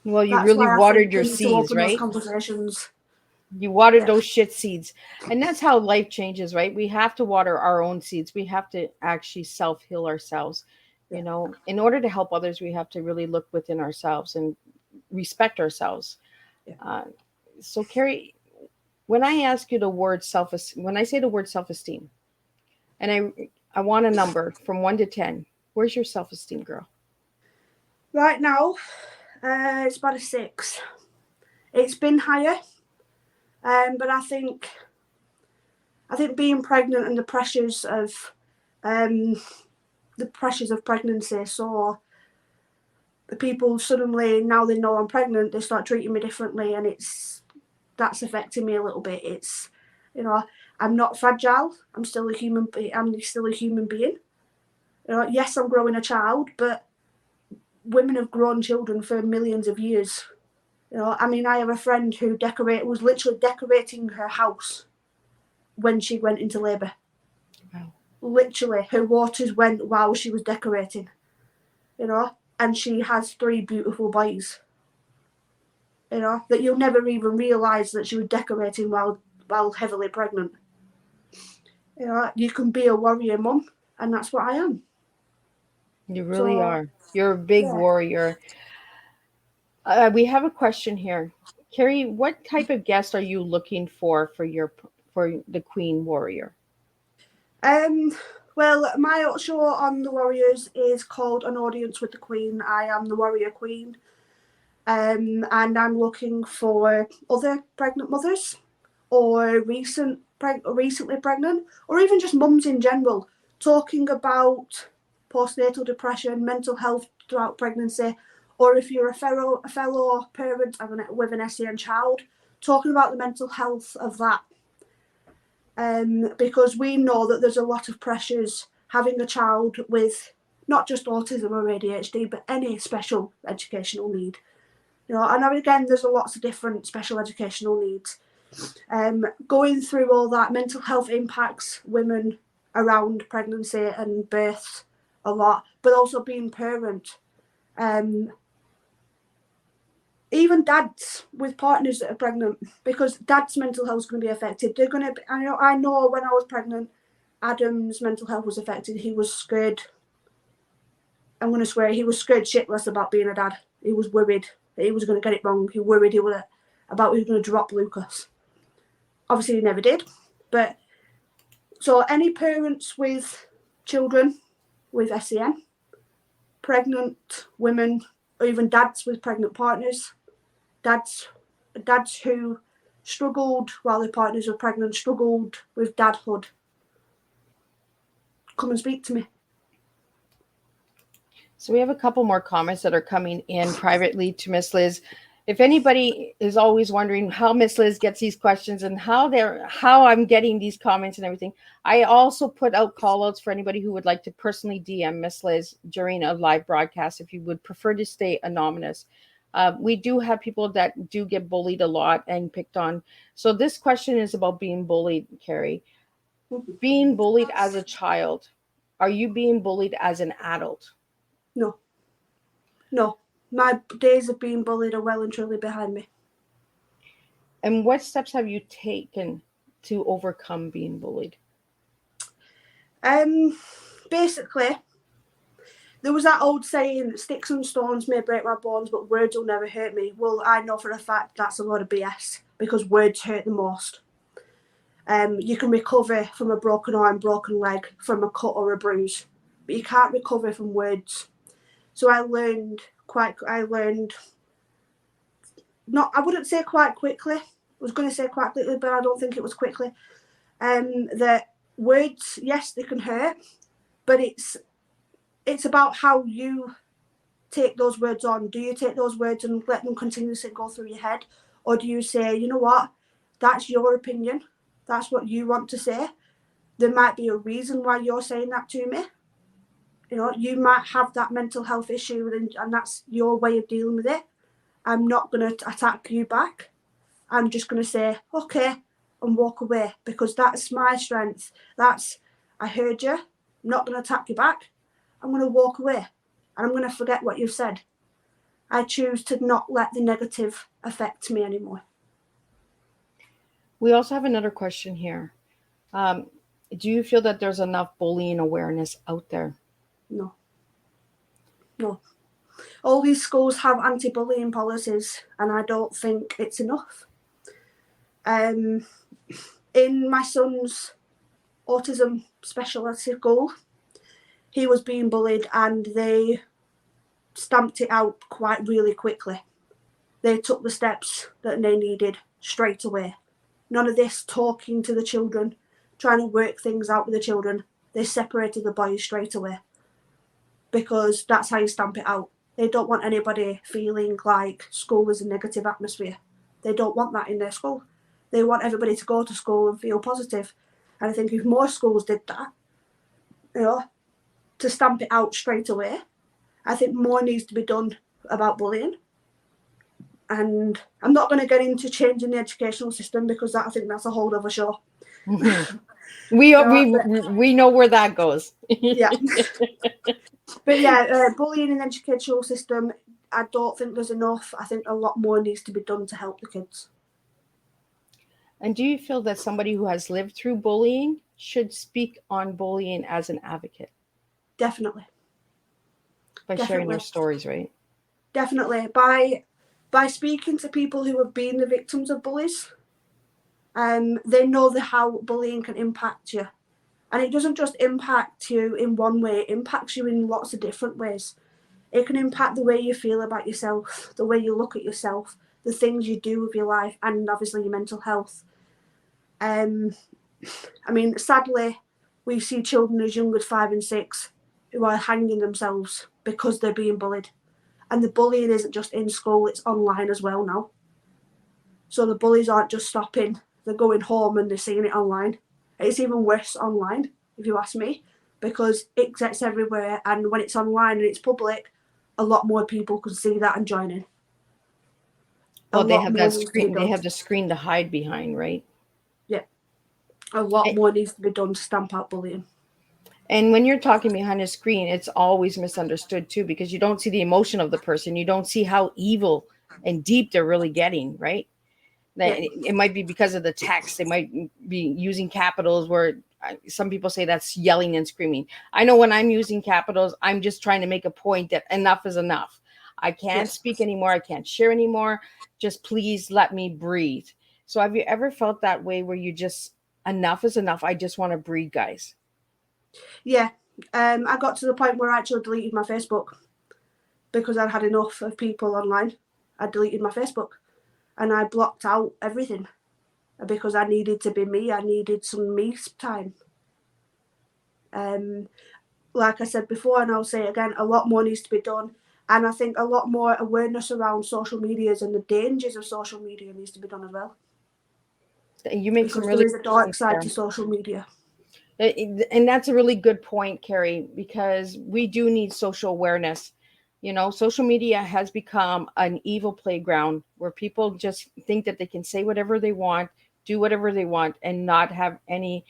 well, you that's really why I watered think your we need to seeds, open those right? conversations. You watered Yeah. those shit seeds. And that's how life changes, right? We have to water our own seeds. We have to actually self heal ourselves. Yeah. You know, in order to help others, we have to really look within ourselves and respect ourselves. Yeah. So, Kerry, when I ask you the word when I say the word self esteem, and I want a number from 1 to 10, where's your self esteem, girl? Right now, it's about a 6. It's been higher, but I think being pregnant and the pressures of pregnancy. So the people suddenly, now they know I'm pregnant, they start treating me differently, and that's affecting me a little bit. It's, you know, I'm not fragile. I'm still a human. I'm still a human being. You know, yes, I'm growing a child, but women have grown children for millions of years. You know, I mean, I have a friend who was literally decorating her house when she went into labour. Wow. Literally, her waters went while she was decorating. You know, and she has 3 beautiful boys. You know, that you'll never even realise that she was decorating while heavily pregnant. You know, you can be a warrior mum, and that's what I am. You really So, are. You're a big yeah. warrior. We have a question here. Kerry, what type of guest are you looking for for the Queen Warrior? Well, my show on the Warriors is called An Audience with the Queen. I am the Warrior Queen. And I'm looking for other pregnant mothers, or recently pregnant, or even just mums in general, talking about postnatal depression, mental health throughout pregnancy, or if you're a fellow parent with an SEN child, talking about the mental health of that. Because we know that there's a lot of pressures having a child with not just autism or ADHD, but any special educational need. You know, and again, there's lots of different special educational needs. Going through all that, mental health impacts women around pregnancy and birth a lot, but also being parent. Even dads with partners that are pregnant, because dad's mental health is going to be affected. They're going to be, I know when I was pregnant, Adam's mental health was affected. He was scared. I'm going to swear, he was scared shitless about being a dad. He was worried that he was going to get it wrong. He worried he was going to drop Lucas. Obviously, he never did. But so any parents with children with SEN, pregnant women, or even dads with pregnant partners, dads who struggled while their partners were pregnant, struggled with dadhood, come and speak to me. So we have a couple more comments that are coming in privately to Miss Liz. If anybody is always wondering how Miss Liz gets these questions and how I'm getting these comments and everything, I also put out call outs for anybody who would like to personally DM Miss Liz during a live broadcast if you would prefer to stay anonymous. We do have people that do get bullied a lot and picked on. So this question is about being bullied, Kerry. Being bullied as a child. Are you being bullied as an adult? No. My days of being bullied are well and truly behind me. And what steps have you taken to overcome being bullied? Basically, there was that old saying, sticks and stones may break my bones, but words will never hurt me. Well, I know for a fact that's a lot of BS, because words hurt the most. You can recover from a broken arm, broken leg, from a cut or a bruise, but you can't recover from words. So I wouldn't say quite quickly. I was going to say quite quickly, but I don't think it was quickly. That words, yes, they can hurt, but it's about how you take those words on. Do you take those words and let them continuously go through your head? Or do you say, you know what, that's your opinion. That's what you want to say. There might be a reason why you're saying that to me. You know, you might have that mental health issue and that's your way of dealing with it. I'm not going to attack you back. I'm just going to say, okay, and walk away, because that's my strength. I heard you. I'm not going to attack you back. I'm going to walk away and I'm going to forget what you've said. I choose to not let the negative affect me anymore. We also have another question here. Do you feel that there's enough bullying awareness out there? No. All these schools have anti-bullying policies and I don't think it's enough. In my son's autism specialty school, he was being bullied and they stamped it out really quickly. They took the steps that they needed straight away. None of this talking to the children, trying to work things out with the children. They separated the boys straight away, because that's how you stamp it out. They don't want anybody feeling like school is a negative atmosphere. They don't want that in their school. They want everybody to go to school and feel positive. And I think if more schools did that, you know, to stamp it out straight away, I think more needs to be done about bullying. And I'm not going to get into changing the educational system, because I think that's a whole other show. We know where that goes. Yeah. But yeah, bullying in the educational system, I don't think there's enough. I think a lot more needs to be done to help the kids. And do you feel that somebody who has lived through bullying should speak on bullying as an advocate? Definitely. By sharing their stories, right? Definitely. By speaking to people who have been the victims of bullies, they know how bullying can impact you. And it doesn't just impact you in one way, it impacts you in lots of different ways. It can impact the way you feel about yourself, the way you look at yourself, the things you do with your life, and obviously your mental health. I mean, sadly, we see children as young as 5 and 6 who are hanging themselves because they're being bullied. And the bullying isn't just in school, it's online as well now. So the bullies aren't just stopping, they're going home and they're seeing it online. It's even worse online, if you ask me, because it gets everywhere, and when it's online and it's public, a lot more people can see that and join in. Well, they have that screen. They have the screen to hide behind, right? Yeah. A lot more needs to be done to stamp out bullying. And when you're talking behind a screen, it's always misunderstood too, because you don't see the emotion of the person. You don't see how evil and deep they're really getting, right? That it might be because of the text. They might be using capitals where some people say that's yelling and screaming. I know when I'm using capitals, I'm just trying to make a point that enough is enough. I can't speak anymore. I can't share anymore. Just please let me breathe. So have you ever felt that way where you just, enough is enough? I just want to breathe, guys. Yeah. I got to the point where I actually deleted my Facebook because I'd had enough of people online. I deleted my Facebook and I blocked out everything because I needed to be me. I needed some me time. Like I said before, and I'll say it again, a lot more needs to be done. And I think a lot more awareness around social medias and the dangers of social media needs to be done as well. You make because some really there is a dark side to social media. And that's a really good point, Kerry, because we do need social awareness. You know, social media has become an evil playground where people just think that they can say whatever they want, do whatever they want, and not have any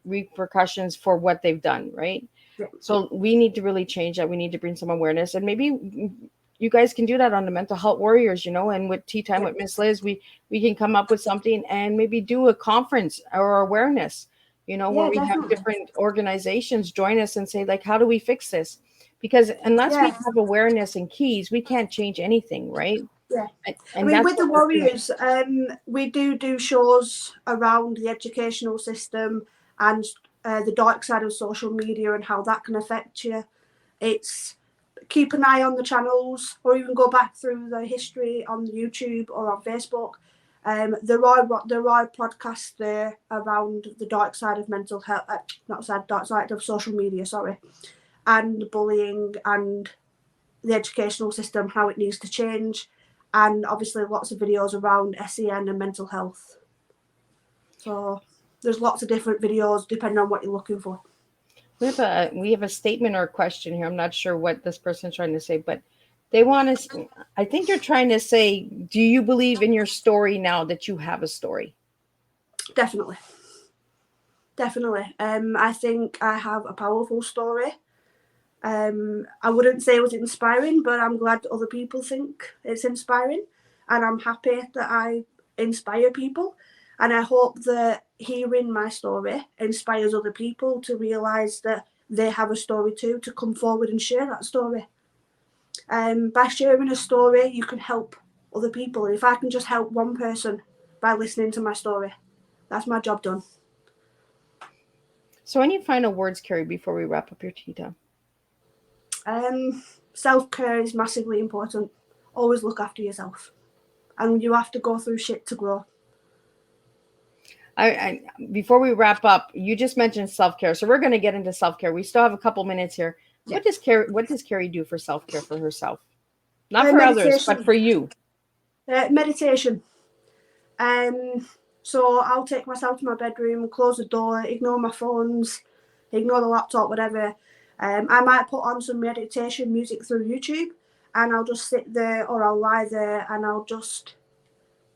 repercussions for what they've done, right? Yeah. So we need to really change that. We need to bring some awareness, and maybe you guys can do that on the Mental Health Warriors, you know, and with Tea Time with Miss Liz, we can come up with something and maybe do a conference or awareness, you know, where we have different organizations join us and say, like, how do we fix this? Because unless we have awareness and keys, we can't change anything, right? Yeah. And I mean, with the Warriors, we do shows around the educational system and the dark side of social media and how that can affect you. It's keep an eye on the channels, or even go back through the history on YouTube or on Facebook. There are podcasts there around the dark side of mental health, dark side of social media, and bullying and the educational system, how it needs to change, and obviously lots of videos around SEN and mental health. So there's lots of different videos depending on what you're looking for. We have a statement or a question here. I'm not sure what this person's trying to say, but they want to. I think they're trying to say, do you believe in your story now that you have a story? Definitely. I think I have a powerful story. I wouldn't say it was inspiring, but I'm glad other people think it's inspiring, and I'm happy that I inspire people, and I hope that hearing my story inspires other people to realise that they have a story too, to come forward and share that story. By sharing a story, you can help other people. If I can just help one person by listening to my story, that's my job done. So any final words, Kerry, before we wrap up your tea time? Self-care is massively important. Always look after yourself. And you have to go through shit to grow. I before we wrap up, you just mentioned self-care. So we're going to get into self-care. We still have a couple minutes here. Yeah. What does Kerry do for self-care for herself? Not for others, but for you. Meditation. So I'll take myself to my bedroom, close the door, ignore my phones, ignore the laptop, whatever. I might put on some meditation music through YouTube, and I'll just sit there, or I'll lie there, and I'll just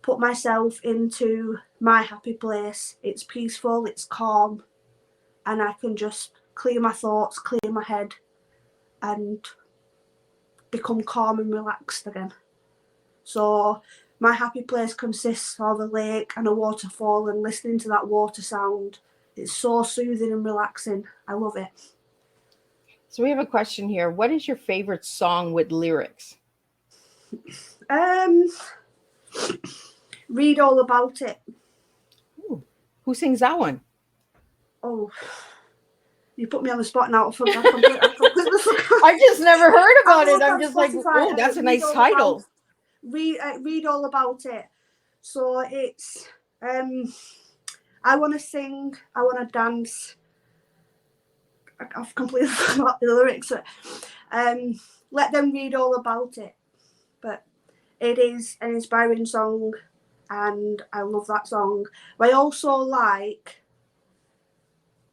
put myself into my happy place. It's peaceful, it's calm, and I can just clear my thoughts, clear my head, and become calm and relaxed again. So my happy place consists of a lake and a waterfall, and listening to that water sound. It's so soothing and relaxing. I love it. So we have a question here. What is your favorite song with lyrics? Read All About It. Ooh, who sings that one? Oh, you put me on the spot now. I just never heard about it. I'm just like, oh, that's a nice title. Read All About It. So it's, I want to sing, I want to dance. I've completely forgot the lyrics. Let them read all about it. But it is an inspiring song, and I love that song. But I also like,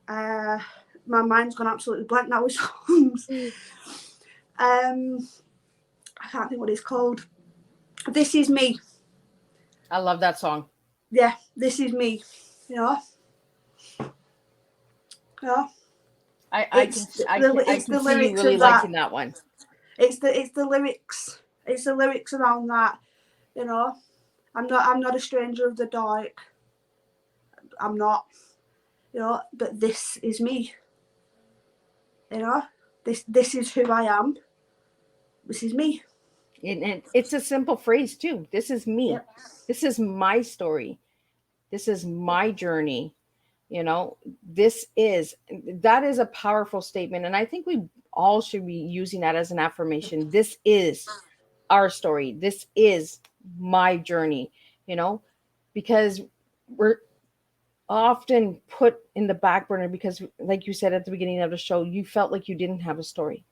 my mind's gone absolutely blank now with songs. I can't think what it's called. This Is Me. I love that song. Yeah, This Is Me. You know? Yeah. I can see you really liking that one. It's the lyrics. It's the lyrics around that. You know, I'm not a stranger of the dark. I'm not. You know, but this is me. You know, this is who I am. This is me. And it's a simple phrase too. This is me. Yep. This is my story. This is my journey. You know, that is a powerful statement. And I think we all should be using that as an affirmation. This is our story. This is my journey, you know, because we're often put in the back burner because, like you said at the beginning of the show, you felt like you didn't have a story,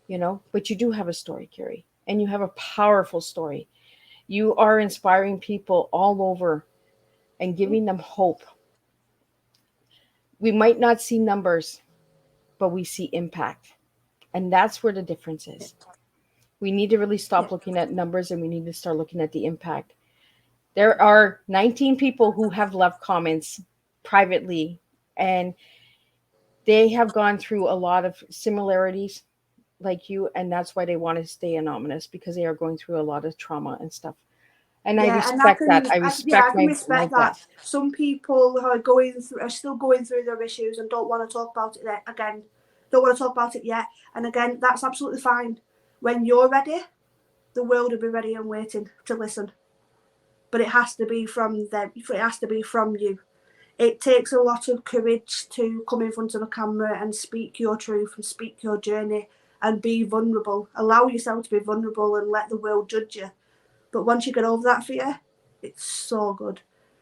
you know, but you do have a story, Kerry, and you have a powerful story. You are inspiring people all over and giving them hope. We might not see numbers, but we see impact. And that's where the difference is. We need to really stop looking at numbers and we need to start looking at the impact. There are 19 people who have left comments privately, and they have gone through a lot of similarities like you, and that's why they want to stay anonymous, because they are going through a lot of trauma and stuff. And I respect that. I can respect that. Some people who are still going through their issues and don't want to talk about it again. Don't want to talk about it yet. And again, that's absolutely fine. When you're ready, the world will be ready and waiting to listen. But it has to be from them. It has to be from you. It takes a lot of courage to come in front of a camera and speak your truth and speak your journey and be vulnerable. Allow yourself to be vulnerable and let the world judge you. But once you get over that fear, it's so good.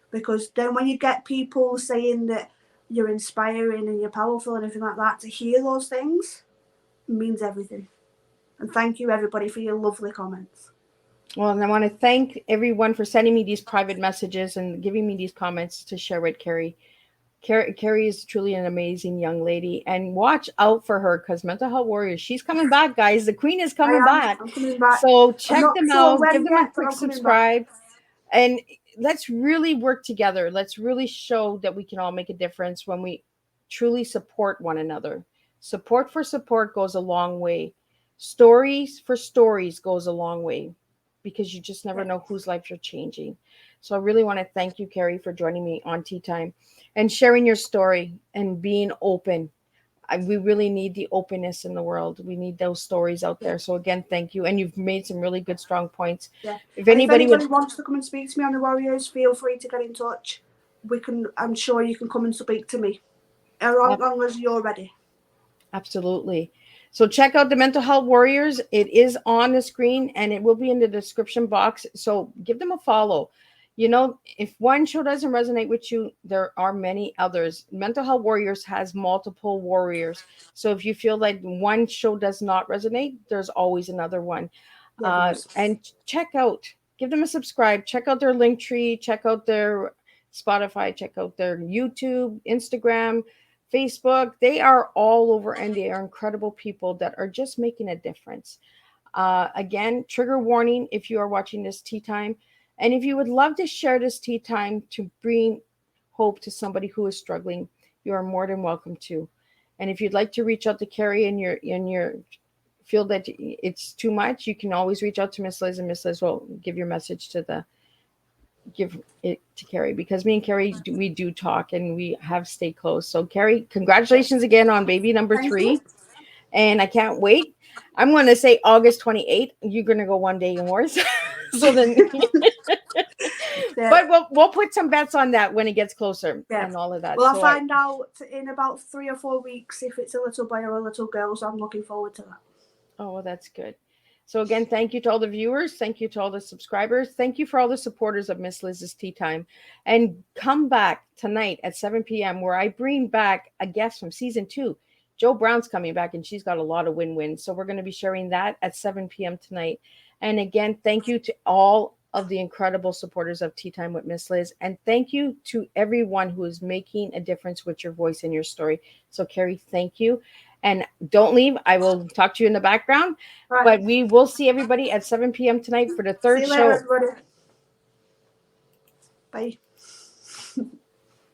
Because then when you get people saying that you're inspiring and you're powerful and everything like that, to hear those things means everything. And thank you, everybody, for your lovely comments. Well, and I want to thank everyone for sending me these private messages and giving me these comments to share with Kerry. Kerry is truly an amazing young lady, and watch out for her, because Mental Health Warriors, she's coming back, guys. The Queen is coming back. I'm coming back. So check them out, give them a quick subscribe, and let's really work together. Let's really show that we can all make a difference when we truly support one another. Support for support goes a long way. Stories for stories goes a long way, because you just never know whose life you're changing. So I really want to thank you, Kerry, for joining me on Tea Time and sharing your story and being open. We really need the openness in the world. We need those stories out there. So again, thank you. And you've made some really good, strong points. Yeah. If anybody wants to come and speak to me on the Warriors, feel free to get in touch. I'm sure you can come and speak to me, as long as you're ready. Absolutely. So check out the Mental Health Warriors. It is on the screen and it will be in the description box. So give them a follow. You know, if one show doesn't resonate with you, there are many others. Mental Health Warriors has multiple warriors. So if you feel like one show does not resonate, there's always another one. And give them a subscribe. Check out their Linktree. Check out their Spotify. Check out their YouTube, Instagram, Facebook. They are all over, and they are incredible people that are just making a difference. Again, trigger warning if you are watching this Tea Time. And if you would love to share this Tea Time to bring hope to somebody who is struggling, you are more than welcome to. And if you'd like to reach out to Kerry and your feel that it's too much, you can always reach out to Miss Liz, and Miss Liz will give your message give it to Kerry, because me and Kerry, we do talk and we have stayed close. So Kerry, congratulations again on baby number 3. And I can't wait. I'm going to say August 28th. You're going to go one day more. So then, but we'll put some bets on that when it gets closer and all of that. Well, I'll find out in about 3 or 4 weeks if it's a little boy or a little girl. So I'm looking forward to that. Oh, well, that's good. So again, thank you to all the viewers. Thank you to all the subscribers. Thank you for all the supporters of Miss Liz's Tea Time. And come back tonight at 7 p.m. where I bring back a guest from season 2. Joe Brown's coming back, and she's got a lot of win-wins. So we're going to be sharing that at 7 p.m. tonight. And again, thank you to all of the incredible supporters of Tea Time with Miss Liz. And thank you to everyone who is making a difference with your voice and your story. So Kerry, thank you. And don't leave. I will talk to you in the background. Right. But we will see everybody at 7 p.m. tonight for the third See you show. later, everybody. Bye.